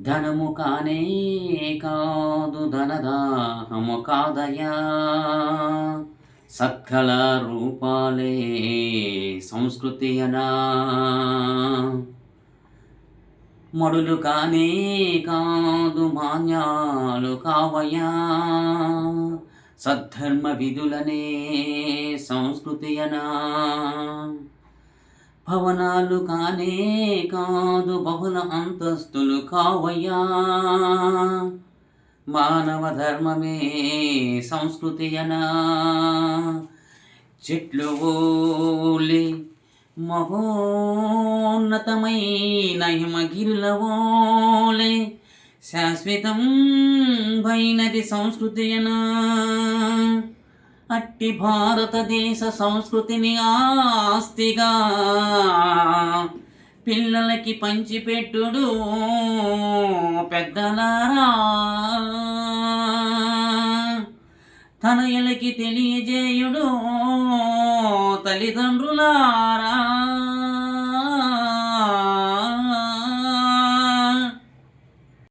ధనము కానే కాదు ధనదాహము కాదయా, సత్కళ రూపాలే సంస్కృతి అనా. మడులు కానే కాదు మాన్యాలు కావయా, సద్ధర్మ విధులనే సంస్కృతి అనా. భవనాలు కానే కాదు బహుళ అంతస్తులు కావయ్యా, మానవ ధర్మమే సంస్కృతి అనా. చెట్లు ఓలే మహోన్నతమైన హిమగిరుల ఓలే శాశ్వతం వైనది సంస్కృతి అనా. అట్టి భారతదేశ సంస్కృతిని ఆస్తిగా పిల్లలకి పంచిపెట్టుడు పెద్దలారా, తనయులకి తెలియజేయుడు తల్లిదండ్రులారా.